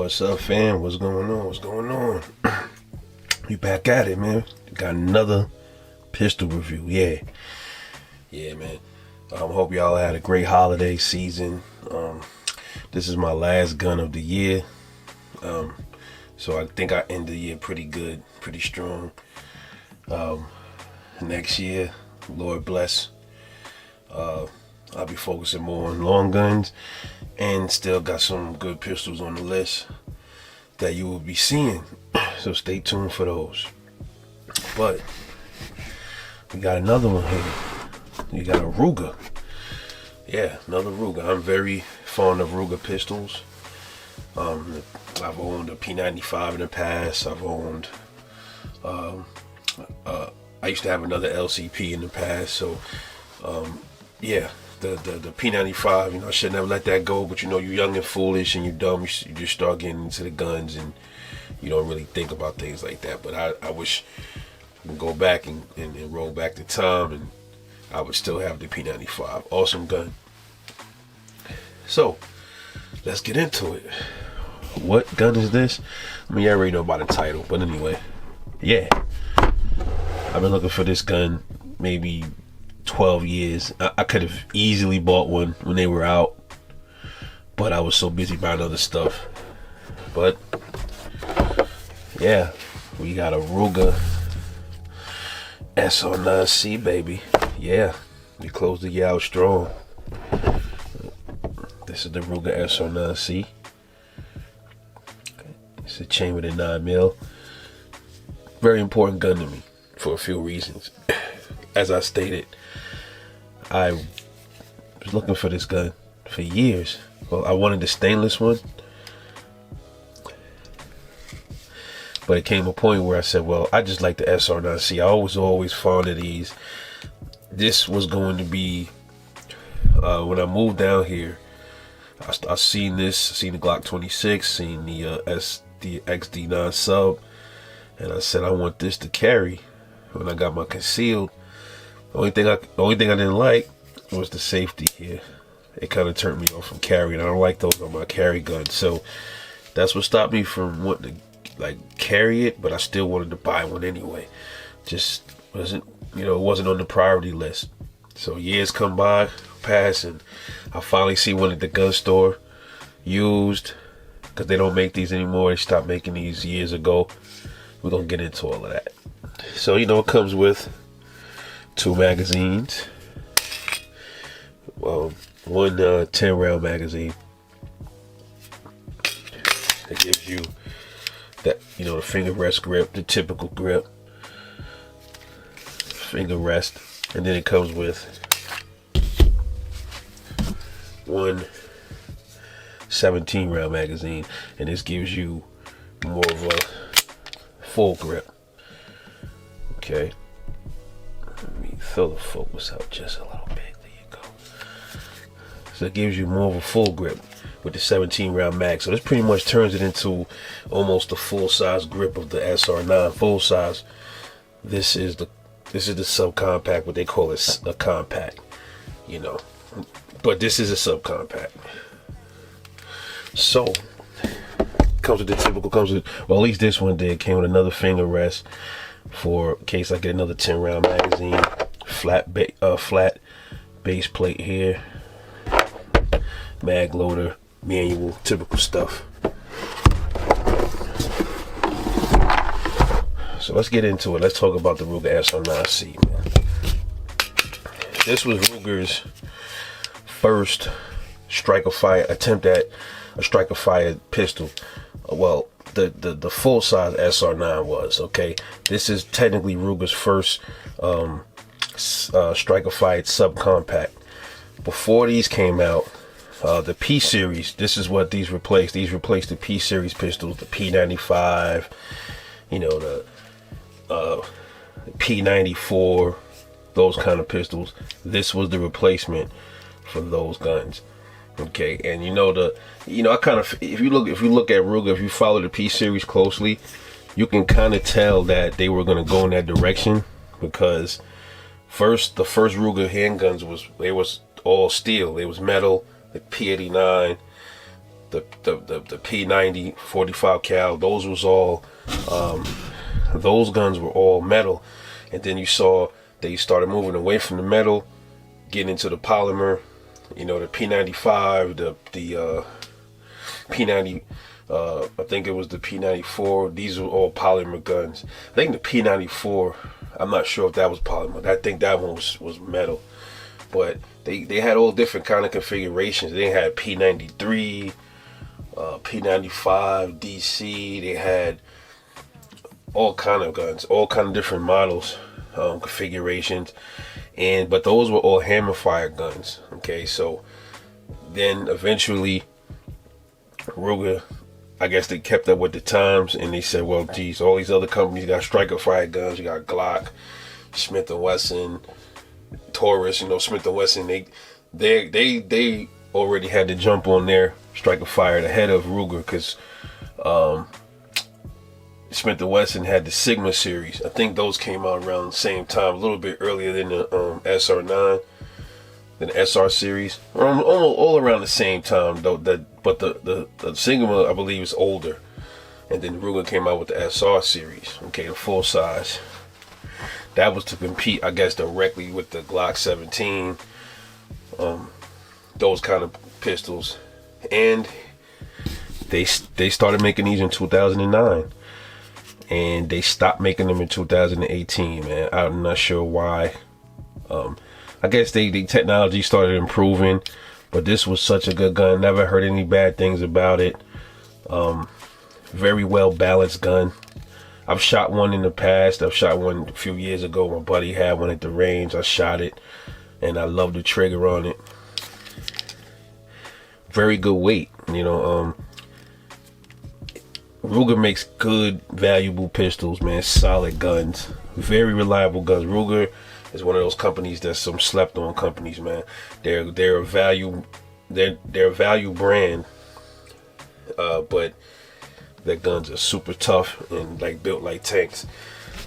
What's up, fam? What's going on? What's going on? We back at it, man. Got another pistol review. Yeah, man. Hope y'all had a great holiday season. This is my last gun of the year. So I think I end the year pretty good, pretty strong. Next year, Lord bless, I'll be focusing more on long guns, and still got some good pistols on the list that you will be seeing. So stay tuned for those. But we got another one here. We got a Ruger. Yeah, another Ruger. I'm very fond of Ruger pistols. I've owned a P95 in the past. I've owned I used to have another LCP in the past. So yeah, the P95, I should never let that go, but you're young and foolish and you're dumb. You just start getting into the guns and you don't really think about things like that. But I wish I could go back and roll back the time and I would still have the P95. Awesome gun. So let's get into it. What gun is this? I mean, you already know about the title, but anyway, yeah. I've been looking for this gun maybe 12 years. I could have easily bought one when they were out, but I was so busy buying other stuff. But yeah, we got a Ruger SR9C, baby. Yeah, we closed the year out strong. This is the Ruger SR9C. It's a chambered in 9mm. Very important gun to me for a few reasons. As I stated, I was looking for this gun for years. Well, I wanted the stainless one, but it came a point where I said, well, I just like the SR9C. I was always fond of these. This was going to be, when I moved down here, I seen the Glock 26, seen the XD9 sub, and I said I want this to carry. When I got my concealed, the only thing I didn't like was the safety here. It kind of turned me off from carrying. I don't like those on my carry gun, so that's what stopped me from wanting to carry it. But I still wanted to buy one anyway. Just wasn't, it wasn't on the priority list. So years pass, and I finally see one at the gun store, used, because they don't make these anymore. They stopped making these years ago. We're gonna get into all of that. So it comes with 2 magazines. Well, one 10-round magazine. It gives you that, the finger rest grip, the typical grip, finger rest, and then it comes with one 17-round magazine, and this gives you more of a full grip. Okay, let me throw the focus out just a little bit. There you go. So it gives you more of a full grip with the 17-round mag. So this pretty much turns it into almost the full-size grip of the SR9 full size. This is the subcompact, what they call it, a compact. But this is a subcompact. So comes with the typical. Well, at least this one did. Came with another finger rest for in case I get another 10-round magazine. Flat base plate here. Mag loader, manual, typical stuff. So let's get into it. Let's talk about the Ruger SR9C, man. This was Ruger's first attempt at a striker fire pistol. Well, the full size SR9 was, okay. This is technically Ruger's first striker fired subcompact. Before these came out, the P series, this is what these replaced. These replaced the P series pistols, the P95, the P94, those kind of pistols. This was the replacement for those guns. Okay, and I kind of, if you look at Ruger, if you follow the P series closely, you can kind of tell that they were going to go in that direction, because the first Ruger handguns was all steel. It was metal. The P89, the P90 45 cal. Those was all those guns were all metal, and then you saw they started moving away from the metal, getting into the polymer. You know, the P95, the P90. I think it was the P94. These were all polymer guns. I think the P94, I'm not sure if that was polymer. I think that one was metal. But they had all different kind of configurations. They had P93, P95, DC. They had all kind of guns, all kind of different models, configurations. But those were all hammer fire guns. Okay, so then eventually Ruger, I guess they kept up with the times, and they said, well, geez, all these other companies got striker fire guns. You got Glock, Smith & Wesson, Taurus. You know, Smith & Wesson, they already had to jump on their striker fire ahead of Ruger, because Smith & Wesson had the Sigma series. I think those came out around the same time, a little bit earlier than the SR9, than the SR series, almost all around the same time though. But the Sigma, I believe, is older, and then Ruger came out with the SR series. Okay, the full size. That was to compete, I guess, directly with the Glock 17, those kind of pistols, and they started making these in 2009. And they stopped making them in 2018, man. I'm not sure why. I guess the technology started improving, but this was such a good gun. Never heard any bad things about it. Very well balanced gun. I've shot one in the past. I've shot one a few years ago. My buddy had one at the range. I shot it, and I love the trigger on it. Very good weight, you know. Ruger makes good, valuable pistols, man. Solid guns, very reliable guns. Ruger is one of those companies that's some slept-on companies, man. They're a value brand, but their guns are super tough and like built like tanks.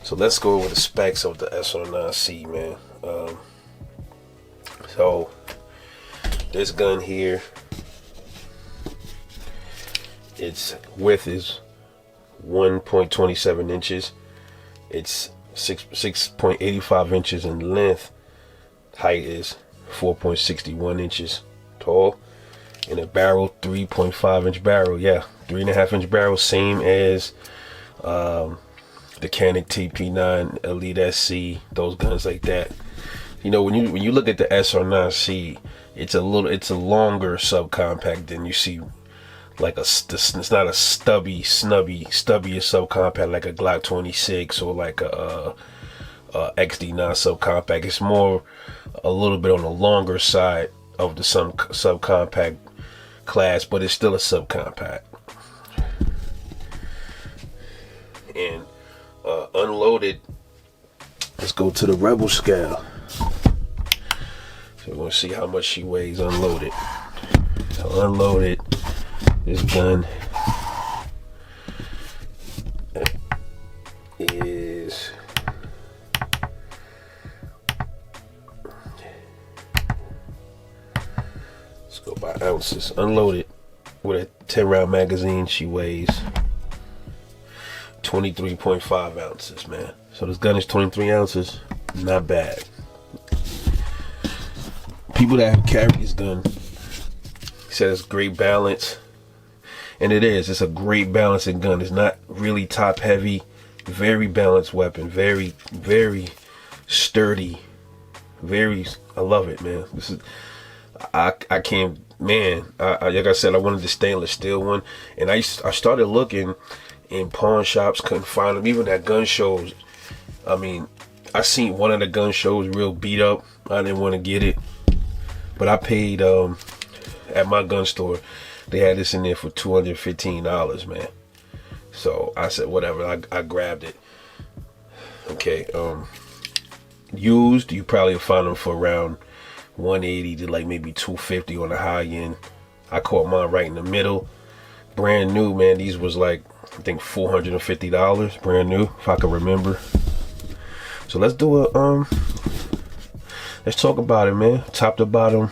So let's go over the specs of the SR9C, man. So this gun here, its width is 1.27 inches. It's 6.85 inches in length. Height is 4.61 inches tall. And a barrel, 3.5 inch barrel. Yeah, 3.5 inch barrel, same as the Canik TP9, Elite SC, those guns like that. You know, when you look at the SR9C, it's a longer subcompact than you see. Like it's not a stubby subcompact like a Glock 26 or like a XD9 subcompact. It's more a little bit on the longer side of the subcompact class, but it's still a subcompact. And unloaded, let's go to the Rebel scale. So we're gonna see how much she weighs unloaded. So unloaded, this gun is let's go by ounces. Unloaded with a 10-round magazine, she weighs 23.5 ounces, man. So this gun is 23 ounces. Not bad. People that have carried this gun said it's great balance. And it is. It's a great balancing gun. It's not really top heavy. Very balanced weapon. Very, very sturdy. I love it, man. This is, I can't, man. Like I said, I wanted the stainless steel one, and I started looking in pawn shops, couldn't find them. Even at gun shows. I mean, I seen one of the gun shows real beat up. I didn't want to get it, but I paid at my gun store. They had this in there for $215, man. So I said, whatever. I grabbed it. Okay. Used, you probably find them for around $180 to like maybe $250 on the high end. I caught mine right in the middle. Brand new, man. These was like, I think $450, brand new, if I can remember. So let's do a let's talk about it, man. Top to bottom.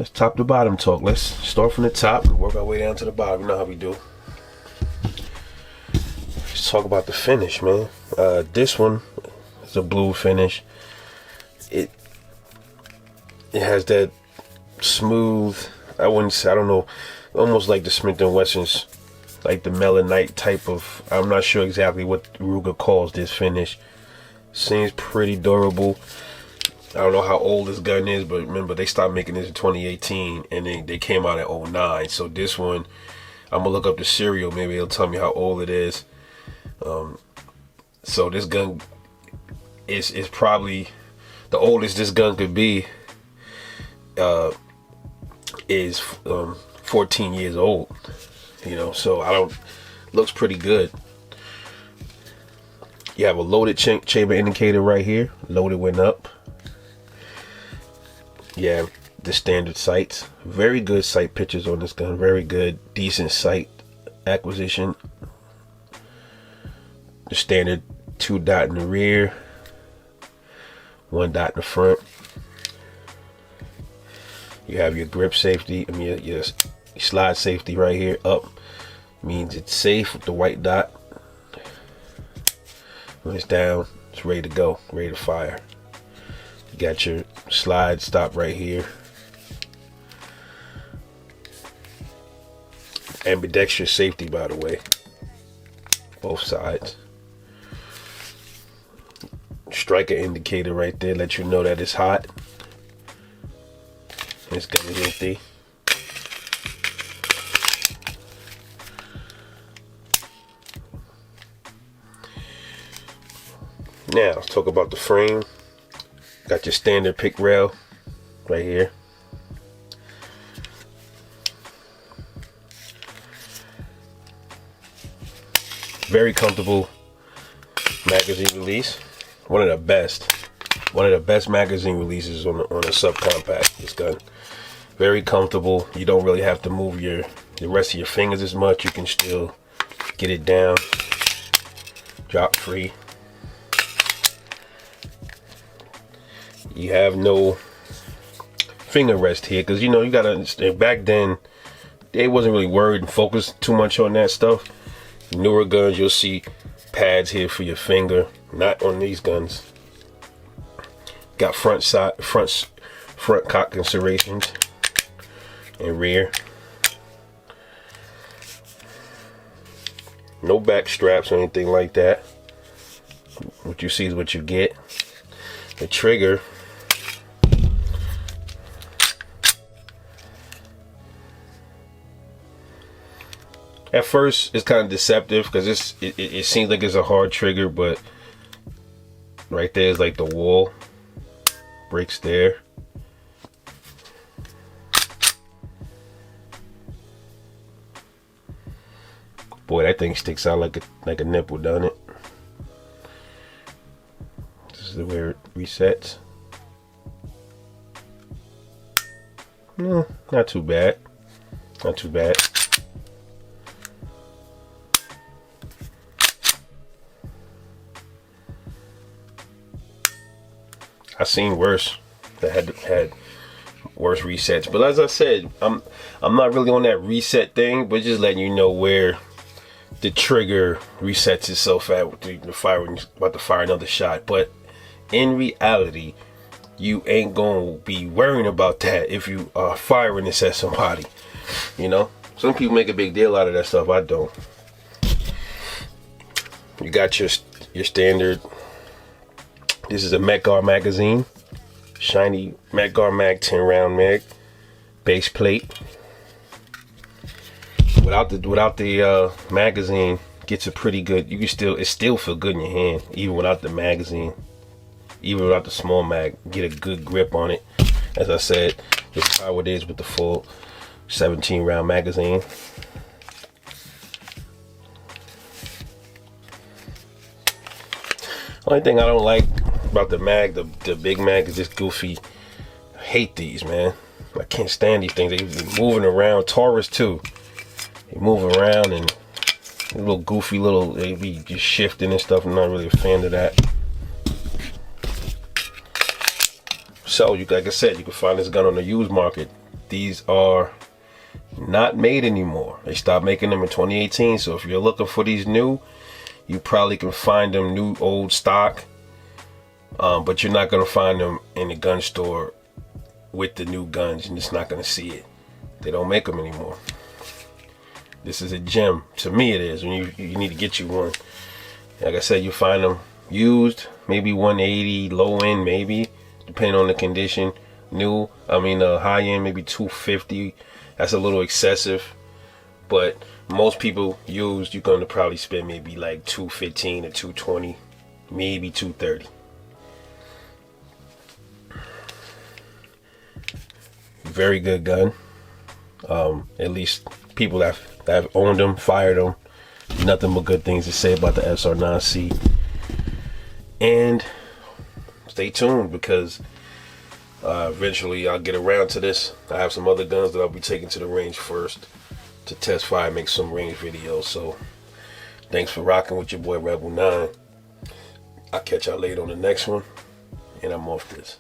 let's top to bottom talk. Let's start from the top and work our way down to the bottom. You know how we do. Let's talk about the finish, man. This one is a blue finish. It has that smooth, I don't know, almost like the Smith & Wesson's, like the melanite type of, I'm not sure exactly what Ruger calls this finish. Seems pretty durable. I don't know how old this gun is, but remember they stopped making this in 2018 and they came out in 09. So this one, I'm gonna look up the serial, maybe it'll tell me how old it is. So this gun is probably the oldest this gun could be. Is 14 years old, you know, so looks pretty good. You have a loaded chamber indicator right here. Loaded went up. You have the standard sights. Very good sight pictures on this gun. Very good, decent sight acquisition. The standard 2 dot in the rear, 1 dot in the front. You have your grip safety, your slide safety right here. Up means it's safe with the white dot. When it's down, it's ready to go, ready to fire. You got your slide stop right here. Ambidextrous safety, by the way. Both sides. Striker indicator right there, let you know that it's hot. This gun is empty. Now let's talk about the frame. Got your standard pick rail right here. Very comfortable magazine release. One of the best magazine releases on a subcompact. This gun. Very comfortable. You don't really have to move the rest of your fingers as much. You can still get it down, drop free. You have no finger rest here because you gotta understand, back then they wasn't really worried and focused too much on that stuff. Newer guns, you'll see pads here for your finger. Not on these guns. Got front cock serrations. And rear. No back straps or anything like that. What you see is what you get. The trigger. At first it's kind of deceptive because it seems like it's a hard trigger, but right there is like the wall. Breaks there. Boy, that thing sticks out like a nipple, doesn't it? This is where it resets. No, not too bad. Not too bad. I've seen worse that had worse resets, but as I said, I'm not really on that reset thing, but just letting you know where the trigger resets itself at with the fire when you're about to fire another shot. But in reality, you ain't gonna be worrying about that if you are firing this at somebody. Some people make a big deal out of that stuff. I don't. You got your standard. This is a Metgar magazine, shiny Metgar Mag 10 round mag, base plate. Without the magazine, gets a pretty good. It still feel good in your hand, even without the magazine, even without the small mag. Get a good grip on it. As I said, this is how it is with the full 17 round magazine. Only thing I don't like about the mag, the big mag, is this goofy. I hate these, man. I can't stand these things. They be moving around. Taurus too. They move around and little goofy they be just shifting and stuff. I'm not really a fan of that. So like I said, you can find this gun on the used market these are not made anymore. They stopped making them in 2018. So if you're looking for these new, you probably can find them new, old stock, but you're not going to find them in the gun store with the new guns. You're just not going to see it. They don't make them anymore. This is a gem. To me it is. When you need to get you one. Like I said, you find them used, maybe 180, low end maybe, depending on the condition. New, high end maybe 250. That's a little excessive, but most people used, you're going to probably spend maybe like 215 or 220, maybe 230. Very good gun. At least people that have owned them, fired them, nothing but good things to say about the SR9C. And stay tuned, because eventually I'll get around to this. I have some other guns that I'll be taking to the range first to test fire and make some range videos. So thanks for rocking with your boy Rebel 9. I'll catch y'all later on the next one, and I'm off this.